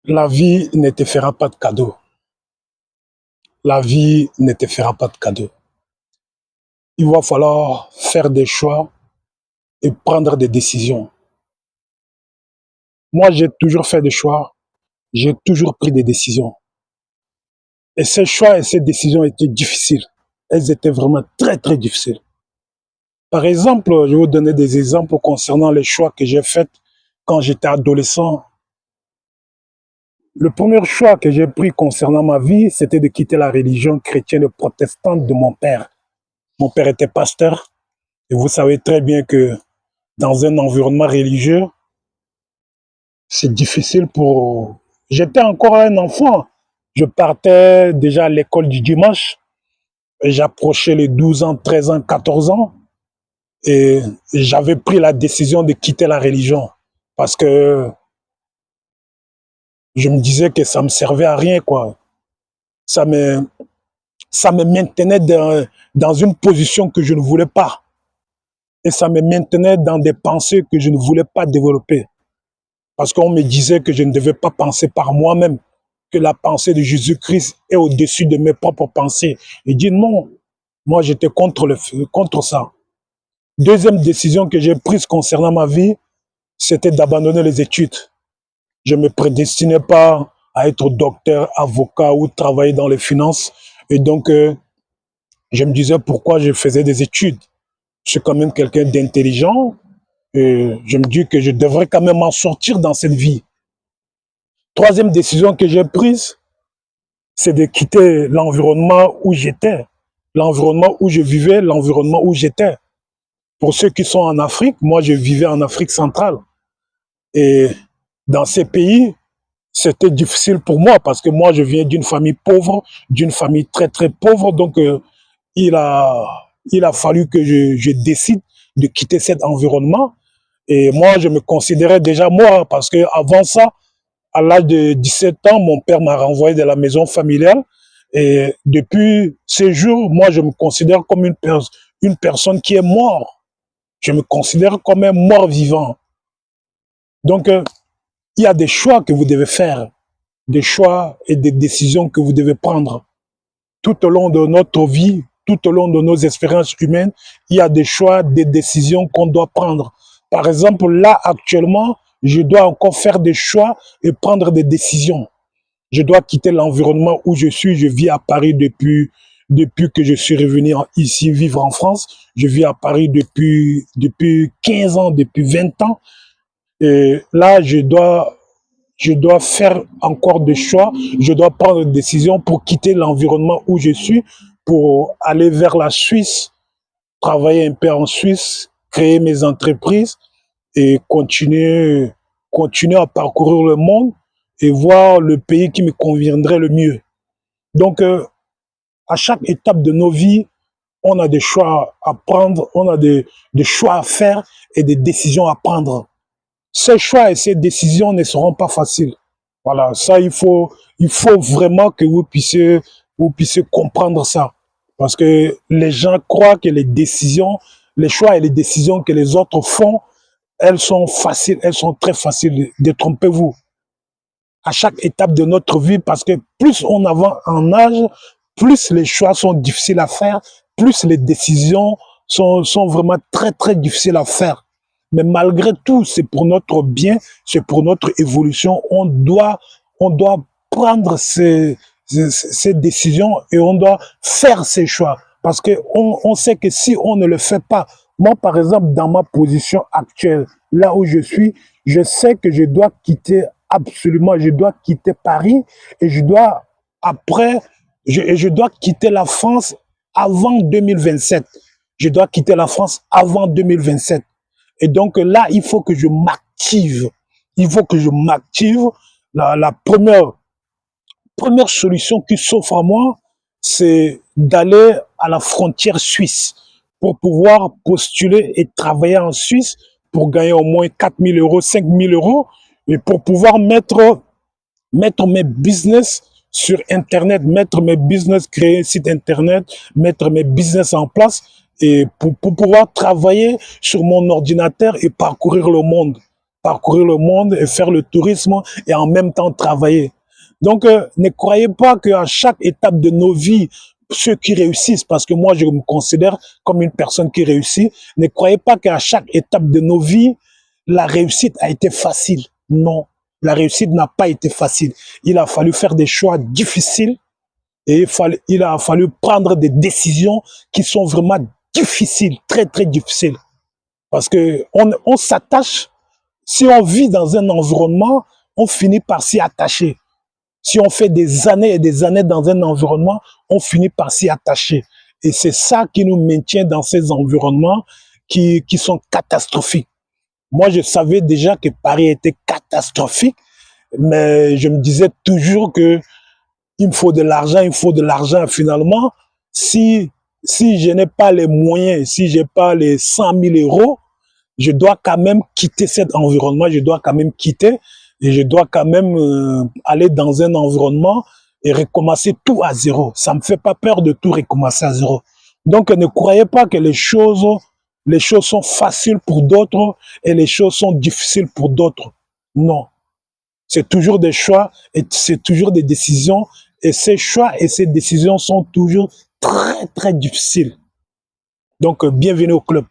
La vie ne te fera pas de cadeau. La vie ne te fera pas de cadeau. Il va falloir faire des choix et prendre des décisions. Moi, j'ai toujours fait des choix, j'ai toujours pris des décisions. Et ces choix et ces décisions étaient difficiles. Elles étaient vraiment très, très difficiles. Par exemple, je vais vous donner des exemples concernant les choix que j'ai faits quand j'étais adolescent. Le premier choix que j'ai pris concernant ma vie, c'était de quitter la religion chrétienne et protestante de mon père. Mon père était pasteur et vous savez très bien que dans un environnement religieux, c'est difficile pour... J'étais encore un enfant. Je partais déjà à l'école du dimanche et j'approchais les 12 ans, 13 ans, 14 ans et j'avais pris la décision de quitter la religion parce que je me disais que ça me servait à rien, quoi. Ça me, ça me maintenait dans une position que je ne voulais pas. Et ça me maintenait dans des pensées que je ne voulais pas développer. Parce qu'on me disait que je ne devais pas penser par moi-même, que la pensée de Jésus-Christ est au-dessus de mes propres pensées. Et dit non, moi j'étais contre ça. Deuxième décision que j'ai prise concernant ma vie, c'était d'abandonner les études. Je ne me prédestinais pas à être docteur, avocat ou travailler dans les finances. Et donc, je me disais pourquoi je faisais des études. Je suis quand même quelqu'un d'intelligent et je me dis que je devrais quand même en sortir dans cette vie. Troisième décision que j'ai prise, c'est de quitter l'environnement où j'étais, l'environnement où je vivais, l'environnement où j'étais. Pour ceux qui sont en Afrique, moi je vivais en Afrique centrale. Et dans ces pays, c'était difficile pour moi parce que moi je viens d'une famille pauvre, d'une famille très très pauvre. Donc il a fallu que je décide de quitter cet environnement. Et moi, je me considérais déjà mort parce que avant ça, à l'âge de 17 ans, mon père m'a renvoyé de la maison familiale. Et depuis ces jours, moi, je me considère comme une personne qui est morte. Je me considère comme un mort vivant. Donc, il y a des choix que vous devez faire, des choix et des décisions que vous devez prendre. Tout au long de notre vie, tout au long de nos expériences humaines, il y a des choix, des décisions qu'on doit prendre. Par exemple, là, actuellement, je dois encore faire des choix et prendre des décisions. Je dois quitter l'environnement où je suis. Je vis à Paris depuis que je suis revenu ici vivre en France. Je vis à Paris depuis 15 ans, depuis 20 ans. Et là, je dois faire encore des choix, je dois prendre des décisions pour quitter l'environnement où je suis, pour aller vers la Suisse, travailler un peu en Suisse, créer mes entreprises et continuer à parcourir le monde et voir le pays qui me conviendrait le mieux. Donc, à chaque étape de nos vies, on a des choix à prendre, on a des choix à faire et des décisions à prendre. Ces choix et ces décisions ne seront pas faciles. Voilà, ça, il faut vraiment que vous puissiez comprendre ça. Parce que les gens croient que les décisions, les choix et les décisions que les autres font, elles sont faciles, elles sont très faciles. Détrompez-vous. À chaque étape de notre vie, parce que plus on avance en âge, plus les choix sont difficiles à faire, plus les décisions sont vraiment très, très difficiles à faire. Mais malgré tout, c'est pour notre bien, c'est pour notre évolution. On doit prendre ces décisions et on doit faire ces choix. Parce on sait que si on ne le fait pas, moi, par exemple, dans ma position actuelle, là où je suis, je sais que je dois quitter absolument, je dois quitter Paris et je dois quitter la France avant 2027. Je dois quitter la France avant 2027. Et donc là, il faut que je m'active. Il faut que je m'active. La première solution qui s'offre à moi, c'est d'aller à la frontière suisse pour pouvoir postuler et travailler en Suisse pour gagner au moins 4 000 euros, 5 000 euros et pour pouvoir mettre mes business sur Internet, mettre mes business, créer un site Internet, mettre mes business en place et pour pouvoir travailler sur mon ordinateur et parcourir le monde. parcourir le monde et faire le tourisme et en même temps travailler. Donc, ne croyez pas qu'à chaque étape de nos vies, ceux qui réussissent, parce que moi, je me considère comme une personne qui réussit, ne croyez pas qu'à chaque étape de nos vies, la réussite a été facile. Non, la réussite n'a pas été facile. Il a fallu faire des choix difficiles et il a fallu prendre des décisions qui sont vraiment difficiles, très, très difficiles. Parce que on s'attache, si on vit dans un environnement, on finit par s'y attacher. Si on fait des années et des années dans un environnement, on finit par s'y attacher. Et c'est ça qui nous maintient dans ces environnements qui sont catastrophiques. Moi, je savais déjà que Paris était catastrophique, mais je me disais toujours que il me faut de l'argent, il me faut de l'argent. Finalement, si je n'ai pas les moyens, si j'ai pas les 100 000 euros, je dois quand même quitter cet environnement, je dois quand même quitter et je dois quand même aller dans un environnement et recommencer tout à zéro. Ça me fait pas peur de tout recommencer à zéro. Donc, ne croyez pas que les choses sont faciles pour d'autres et les choses sont difficiles pour d'autres. Non. C'est toujours des choix et c'est toujours des décisions. Et ces choix et ces décisions sont toujours très, très difficiles. Donc, bienvenue au club.